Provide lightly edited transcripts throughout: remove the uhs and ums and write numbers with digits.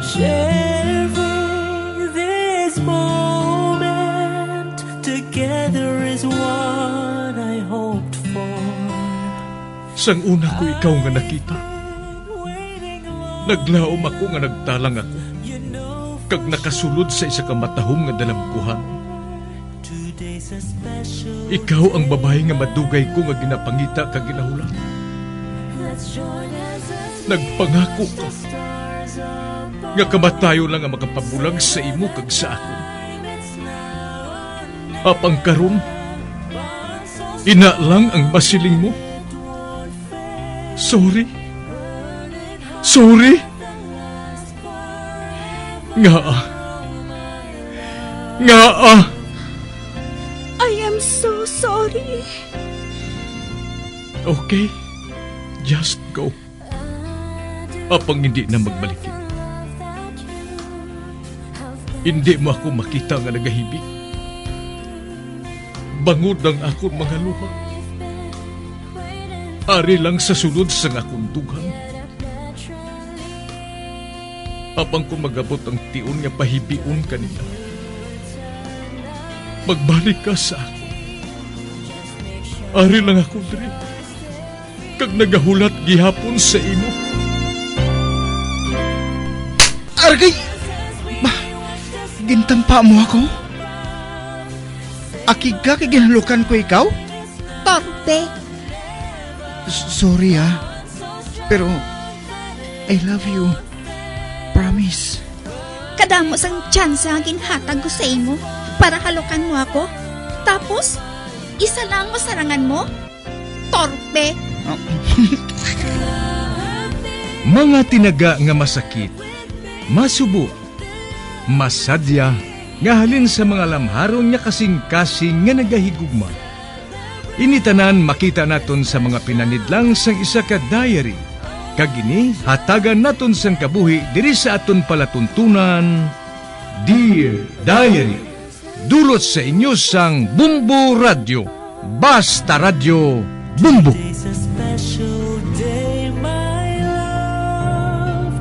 Sharing this moment together is what I hoped for. Sang una ko ikaw nga nakita, naglaom ako nga nagtalang ako, kag nakasulod sa isa ka matahom nga dalagkuhan. Ikaw ang babae nga madugay ko nga ginapangita kag ginahulan. Nagpangako ka nga kamatayo lang ang makapabulag sa imo kag sa ako. Apang karon, ina lang ang masiling mo. Sorry. Sorry. Nga. I am so sorry. Okay. Just go. Apang hindi na magbalikin. Hindi mo ako makita nga nagahibig. Bangod ang akong mga luha. Ari lang sa sulod sa akong dugang. Apang ko magabot ang tiun nga pahibiun kanila. Magbalik ka sa ako. Ari lang ako diri. Kag nagahulat gihapon sa imo. Argay! Gintampa mo ako? Akig ka kay ginalukan ko ikaw? Torpe. Sorry pero I love you. Promise. Kadamo sang tsansa ang ginhatag ko sa imo para halukan mo ako. Tapos, isa lang masarangan mo? Torpe. Mga tinaga nga masakit, masubo, masadya, nga halin sa mga lamharon nga kasing-kasing nga nagahigugma. Initanan makita naton sa mga pinanidlang sang isa ka diary. Kagini, hatagan naton sang kabuhi diri sa aton palatuntunan. Dear Diary, dulot sa inyo sang Bumbo Radio. Basta Radio Bumbo. It's a special day, my love.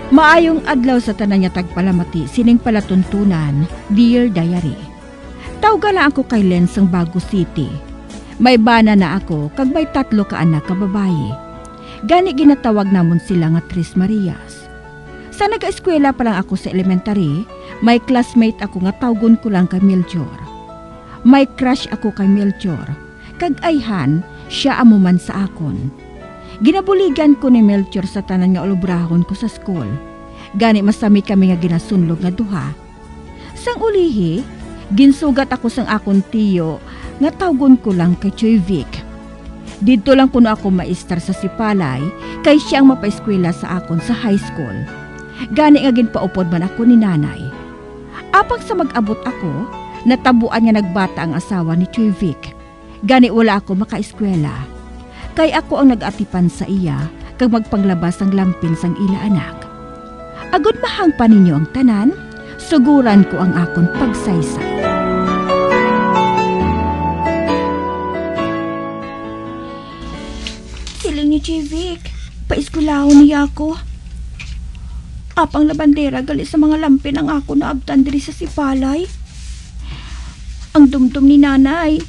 Maayong adlaw sa tanan niya tagpalamati sining palatuntunan, Dear Diary. Tawgala ako kay Len sang Bago City. May bana na ako kag may 3 ka anak ka babayi. Gani ginatawag namon sila nga Tres Marias. Sa nag-eskwela pa lang ako sa elementary, may classmate ako nga tawgon ko lang kay Melchor. May crush ako kay Melchor. Kag ayhan, siya amuman sa akon. Ginabuligan ko ni Melchor sa tanan nga ulubrahon ko sa school. Gani masami kami nga ginasunlog nga duha. Sang ulihi, ginsugat ako sang akon tiyo nga tawgon ko lang kay Choy Vic. Dito lang kuno ako maistar sa Sipalay kay siya ang mapaeskwela sa akon sa high school. Gani nga ginpaupod man ako ni nanay. Apang sa mag-abot ako, natabuan nga nagbata ang asawa ni Choy Vic. Gani wala ako makaeskwela. Kay ako ang nag-atipan sa iya kag magpanglabas ang lampin sang ila anak. Agud mahang pa ninyo ang tanan, suguran ko ang akon pagsaysay. Siling ni Chivik, paiskulahon niya ako. Apang labandera gali sa mga lampin ang ako na abtan diri sa Sipalay. Ang dumdum ni nanay,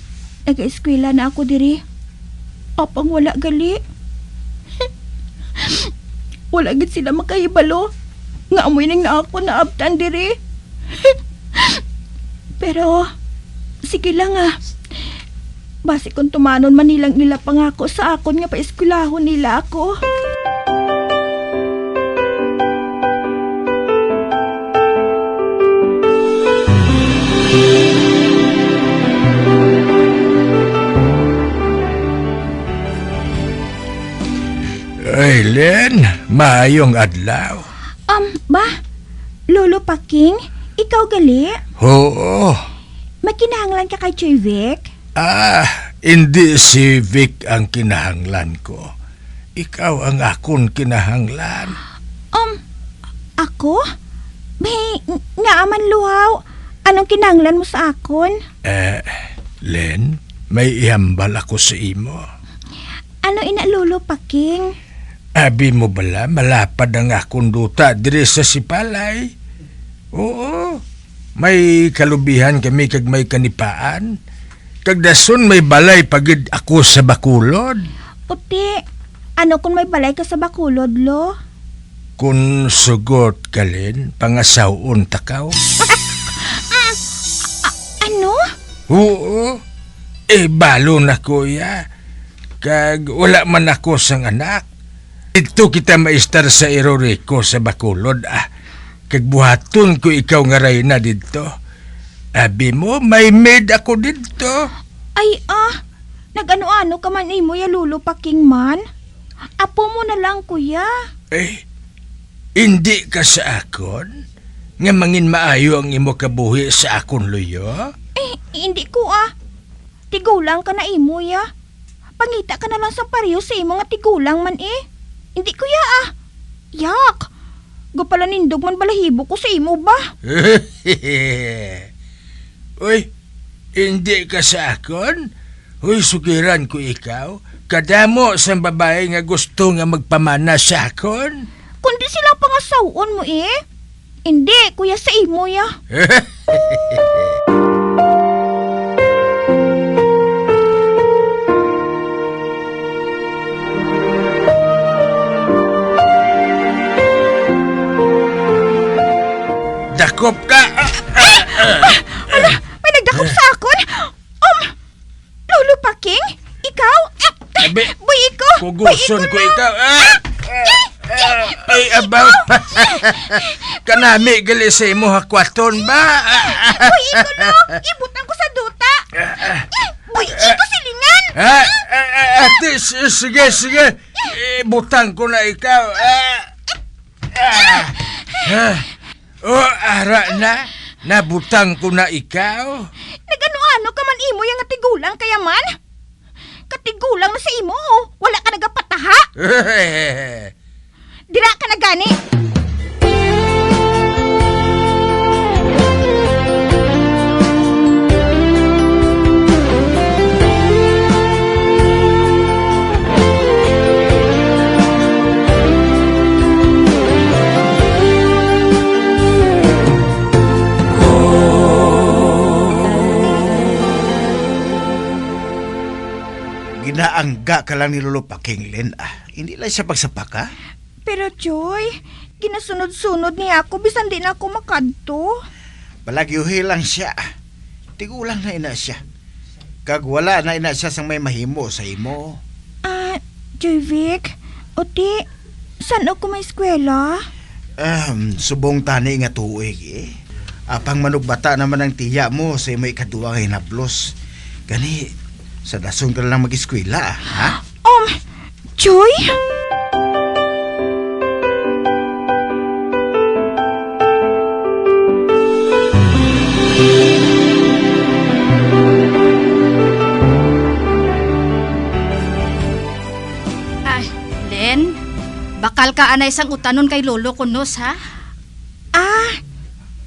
nag-eskwela na ako diri. Apang wala gali. Wala gid sila makahibalo. Nga amoy nang na ako na abtan diri. Pero, sige lang Basi kung tumanon man nilang nila pangako sa akon nga paeskwelahon nila ako. Ay, Len, maayong adlaw. Ba? Lolo Paking, ikaw gali? Oo. Makinahanglan ka kay Choy Vic? Hindi si Vic ang kinahanglan ko. Ikaw ang akon kinahanglan. ako? May, nga man luhaw. Anong kinanglan mo sa akon? Len, may ihambal ako sa imo. Ano inalulo, Paking? Abi mo bala, malapad ang akong duta diri sa Sipalay. Oo, may kalubihan kami kag may kanipaan. Kag dason may balay pagid ako sa Bakulod. Puti, ano kung may balay ka sa Bakulod, lo? Kung sugot ka, Len, pangasawon takaw. Ano? Oo, balo na kuya. Kag wala man ako sang anak. Ito kita maistar sa Erorico sa Bakulod, Kag buhaton ko ikaw nga na dito. Abi mo, may maid ako dito. Ay, nag-ano-ano ka man imo ya lulo, Paking man? Apo mo na lang, kuya. Hindi ka sa akon? Nga mangin maayo ang imo kabuhi sa akon luyo? Hindi ko, Tigulang ka na imo, ya. Pangita ka na lang sa pariyo sa imo nga tigulang man, Hindi ko, ya, Yak! Gapala nindog man balahibo ko sa imo ba? Uy, hindi ka sa akon? Uy, sugiran ko ikaw. Kadamo sa babae nga gusto nga magpamana sa akon. Kundi silang pangasawon mo, Hindi, kuya, sa imo, ya. Dakop ka! May nagdakop sa akon? Lolo Paking? Ikaw? Abi, Buy ko! kuguson ko ikaw. Ay, abaw. Kanami gali sa imo hakwaton ba? Buy ko, lo! Ibutan ko sa duta! Buy ko silingan! Ate, sige. Butang ko na ikaw. Ara na. Nabutang ko na ikaw. Nagano-ano ka man imo yung tigulang kaya man? Katigulang na sa imo, wala ka nagapataha. Dira ka na gani. Ginaangga ka lang ni Lolo Paking, Len. Hindi lang siya pagsapaka. Pero Joy, ginasunod-sunod niya ako bisan din ako makadto. Palagyuhi lang siya. Tigulang na ina siya. Kag wala na ina siya sang may mahimo sa imo. Joy Vic, Oti, saan ako may eskwela? Subong tani nga tuig, Apang manugbata naman ang tiya mo sa imo ikaduwa nga hinaplos. Gani, sa dason ka lang mag-eskwela, ha? Joy? Len, bakal ka anay sang utanon kay lolo kunos, ha?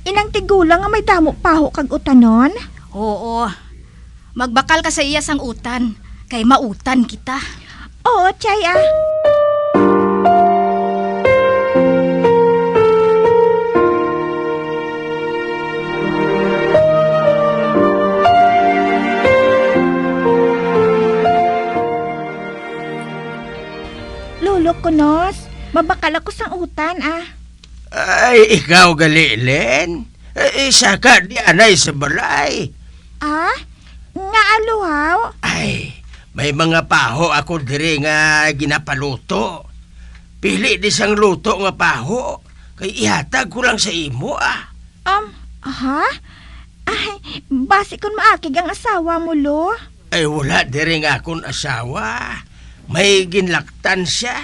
Inang tigulang nga may damo paho kag utanon? Oo. Magbakal ka sa iya sang utan, kay mautan kita. Oo, Chay, Lolo Kunos, mabakal ako sang utan, Ay, ikaw gali, Len. Saka di anay sa balay. Nga aluhaw? Ay, may mga paho ako diri nga ginapaluto. Pili di sang luto nga paho. Kay ihatag ko lang sa imo, Ay, basi kung maakig ang asawa mo, lo. Ay, wala diri nga akong asawa. May ginlaktan siya.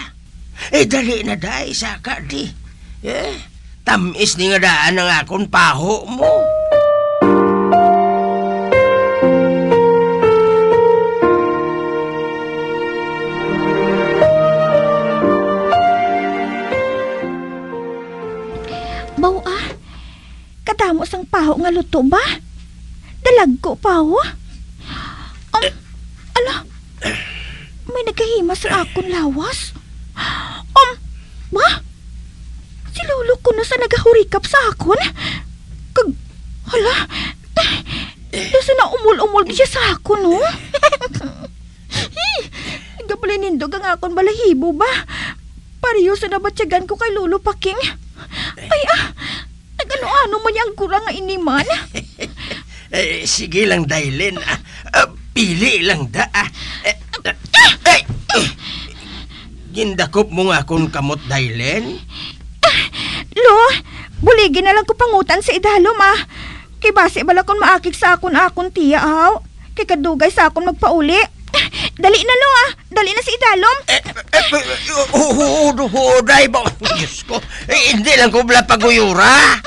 Dali na day, saka di. Tamis ni nga daan ang akong paho mo. madamo sang paho nga luto ba? Dalag ko paho? Ala, may nagkahimas sa akon lawas. Ba? Si lolo ko na sa nagahurikap sa akon? Hala, doon na umul-umul siya sa akon, no? Gabalinindog ang akon balahibo ba? Pariyo sa nabatyagan ko kay Lolo Paking. Ay nagano-ano man yung kurang nga iniman. Sige lang, Dailin. Pili lang da. Gindakop mo nga akong kamot, Dailin. Lo, buligin na lang ko pangutan sa idalom, Kay base bala kon maakik sa akon tiya, aw. Kay kadugay sa akon magpauli. Dali na, Lo, Dali na sa idalom. Huday ba? Diyos ko. Hindi lang ko bala paguyura.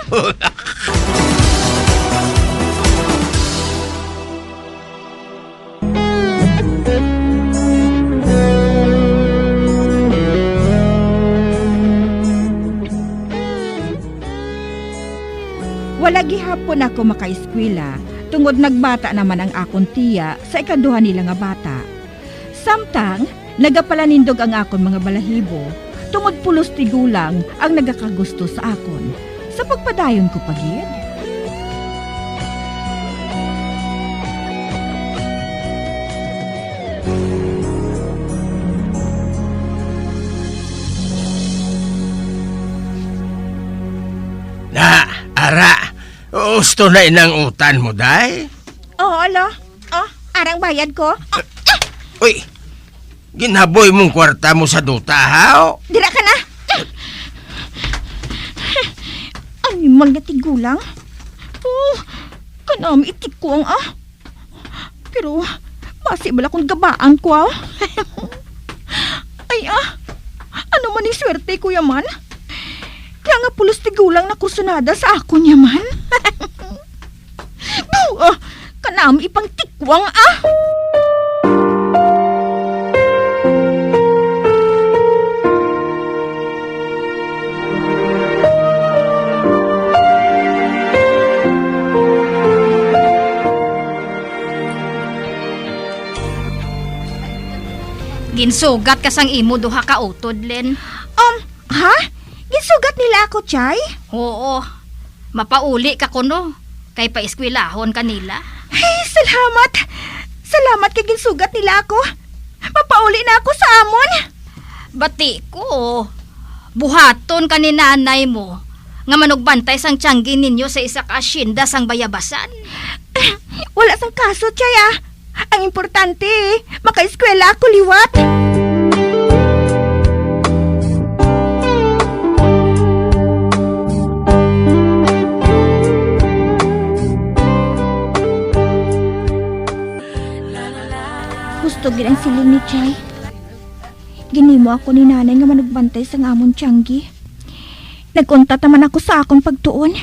Wala gihapon ako makaeskwela, tungod nagbata naman ang akon tiya sa ikaduha nila nga bata. Samtang, nagapalanindog ang akon mga balahibo, tungod pulos tigulang ang nagakagusto sa akon. Sa pagpadayon ko pagid. Ara, gusto na inang utan mo, day? Oo, Lo. Arang bayad ko. Uy, ginaboy mong kwarta mo sa duta, ha? Dira ka na. Animal nga tigulang. Kanami itik ko ang Pero, basi bala kong gabaan ko, Ay, ano man yung swerte, Kuya Man? Kaya nga pulos tigulang na kusunada sa ako niya man. Kanami ipang tikwang, Ginsugat ka sang imo duha ka utod, Len. Ha? Gisugat nila ako, Chay? Oo. Mapauli ka kuno. Kay paeskwelahon kanila. Ay, salamat. Salamat kay ginsugat nila ako. Mapauli na ako sa amon. Bati ko. Buhaton ka ni nanay mo. Nga manugbantay sang tiyanggi ninyo sa isa ka asyenda sang bayabasan. Wala sang kaso, Chay, Ang importante, makaeskwela ako liwat. Gusto gid ang siling ni Chay. Ginimo ako ni nanay nga manugbantay sa amon tiyanggi. Nagkunta taman ako sa akon pagtuon.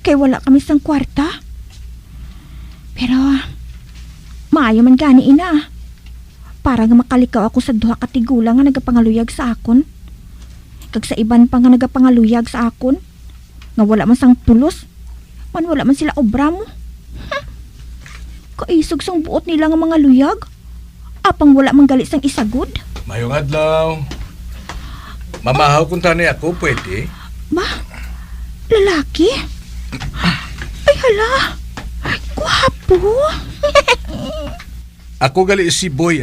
Kay wala kami sang kwarta. Pero, maayo man gani ina. Para nga makalikaw ako sa duha ka tigulang nga nagapangaluyag sa akon. Kag sa iban pa nga nagapangaluyag sa akon. Nga wala man sang pulos. Wala man sila obra mo. Kaisog sang buot nila nga mga luyag. Apang wala man gali sang isagod. Mayong adlaw. Mamahaw kung tanay ako, pwede? Ba? Lalaki? Ay hala. Gwapo. Ako gali si Boy,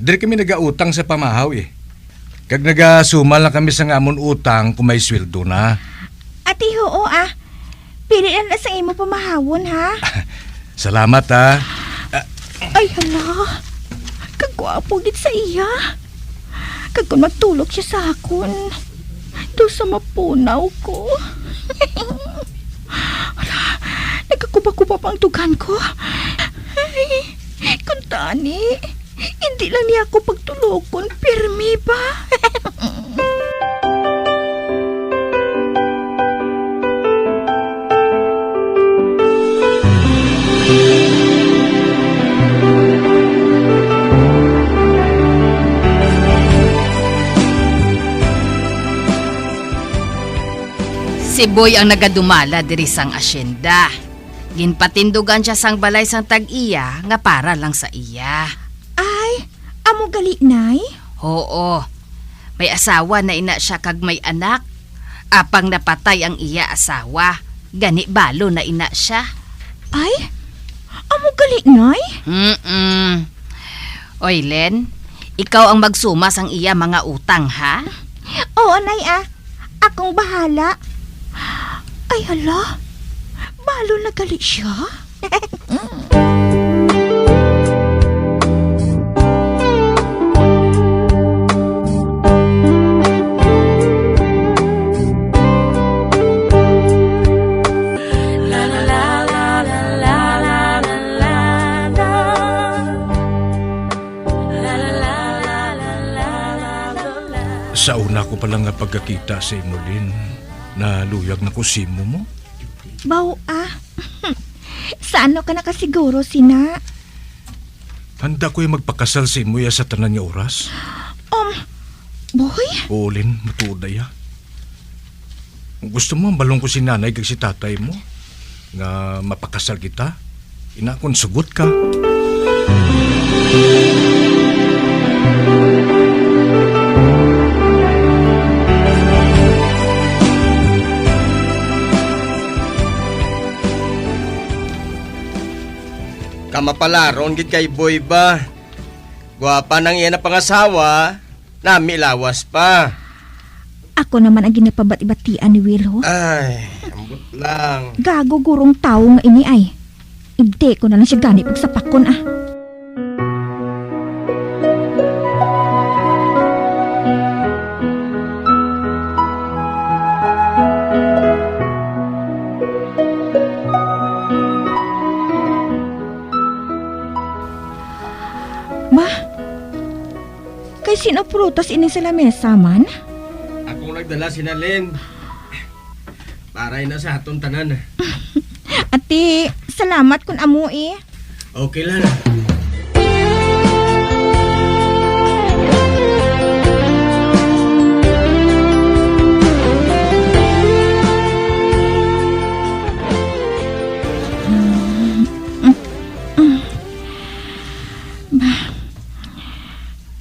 Diri kami nagautang sa pamahaw, Kag nagasumal na kami sa ngamon utang kung may sweldo na. Ati oo, Pili na sa imo pamahawon, ha? Salamat, Ay hala. Kagwapo gid sa iya. Kag kung magtulog siya sa akon, do sa mapunaw ko. Hala, nagkakuba-kuba pa ang tugan ko. Ay, kung tani, hindi lang niya ako pagtulokon, pirmi ba? Si Boy ang nagadumala diri sang asyenda. Ginpatindugan siya sang balay sang tag-iya nga para lang sa iya. Ay, amo gali, nay? Oo. May asawa na ina siya kag may anak. Apang napatay ang iya asawa. Gani balo na ina siya. Ay, amo gali, nay? Oy, Len, ikaw ang magsuma sang iya mga utang, ha? Oo, nay Akong bahala. Ay, hala. Balo na gali siya? Sa una ko palang nga pagkakita sa imo, Lin, naluyag na ko simo mo. Baw, Sa ano ka nakasiguro, sina? Handa ko yung magpakasal sa imo ya sa tanan niya oras. Boy? Oo, Lin, matuod na ya. Gusto mo balong ko si nanay kag si tatay mo nga mapakasal kita? Inakon sugot ka. Kamapalaron gid kay Boy ba? Gwapa nang iya na pangasawa, nami lawas pa. Ako naman ang ginapabat-ibatian ni Wilho. Ay, ambot lang. Gago gurong tao nga ini ay. Hindi ko na lang siya gani pagsapakon Kay sino prutas ini sa lamesa man? Akong nagdala si Nalen. Paray na sa aton tanan. Ate, salamat kun amo eh. Okay lang.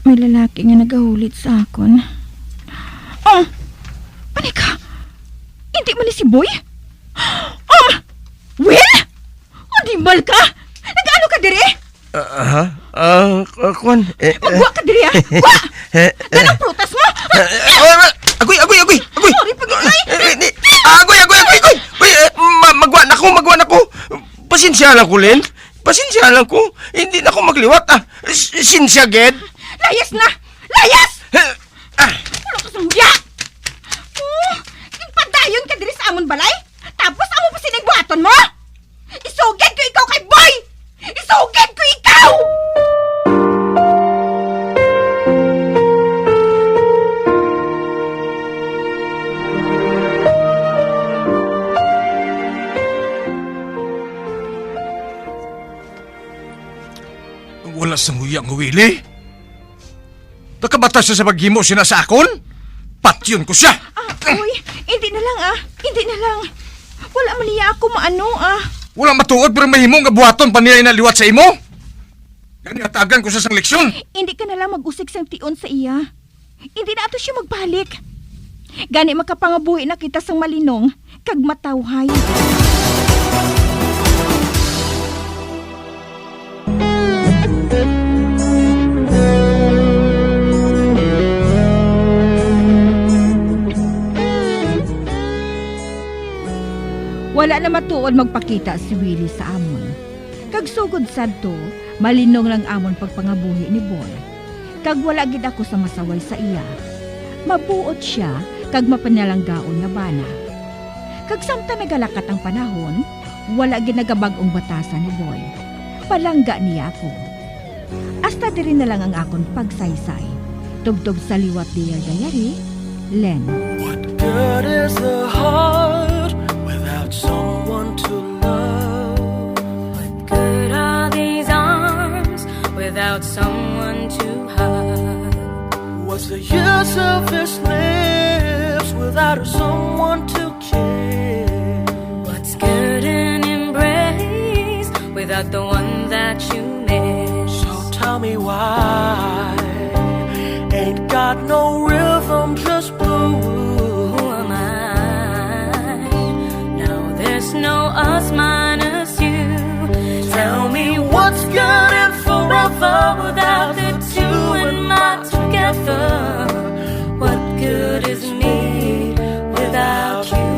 May lalaki nga nagahulit sa akon. Oh! Panika! Hindi man ni si Boy? Will? Odimbal ka? Nag-ano ka diri? Kwan? Magwa ka diri Wa! Ganang prutas mo? Agoy! Sorry, pag-ingay! Agoy! Magwa na ko! Pasensya lang ko, Len. Pasensya lang ko. Hindi na ako magliwat, Sinsya, Ged. Layas na! Layas! Wala ka sa muya! Padayon ka diri sa amon balay? Tapos amo pa sinigbuhaton mo? Isugid ko ikaw kay Boy! Isugid ko ikaw! Wala sa nguyang Willie. Nakabata siya sa paghimo siya sa akon? Patyon ko siya! Uy, hindi na lang Hindi na lang. Wala man niya ako maano Walang matuod pero mahimo nga buhaton pa niya inaliwat sa imo? Gani hatagan ko sa sang leksyon. Hindi ka na lang mag-usik sang tion sa iya. Hindi na ato siya magbalik. Gani makapangabuhi na kita sang malinong kag matawhay. Wala na matuod magpakita si Willie sa amon. Kag sugod sadto, malinong lang amon pagpangabuhi ni Boy. Kag wala gid ako sa masaway sa iya. Mabuot siya kag mapanalanggaon nga bana. Kag samtang nagalakat ang panahon, wala gid nagabag-ong batasan ni Boy. Palangga niya ako. Hasta diri na lang ang akon pagsaysay. Tugtog sa liwat Dear Diary, Len. What good is the heart without someone to love? What good are these arms without someone to hug? What's the use of his lips without someone to kiss? got no rhythm, just blue. Who am I? Now there's no us minus you. Tell me what's good and forever without the two and my together. What good is me without you?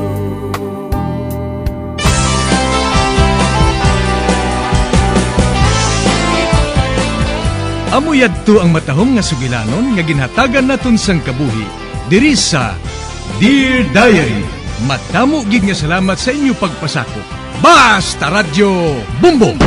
Amuyadto ang matahom nga sugilanon nga ginhatagan naton sang kabuhi diri sa Dear Diary. Matamo gid nga salamat sa inyo pagpasakop. Basta Radyo Bumbong!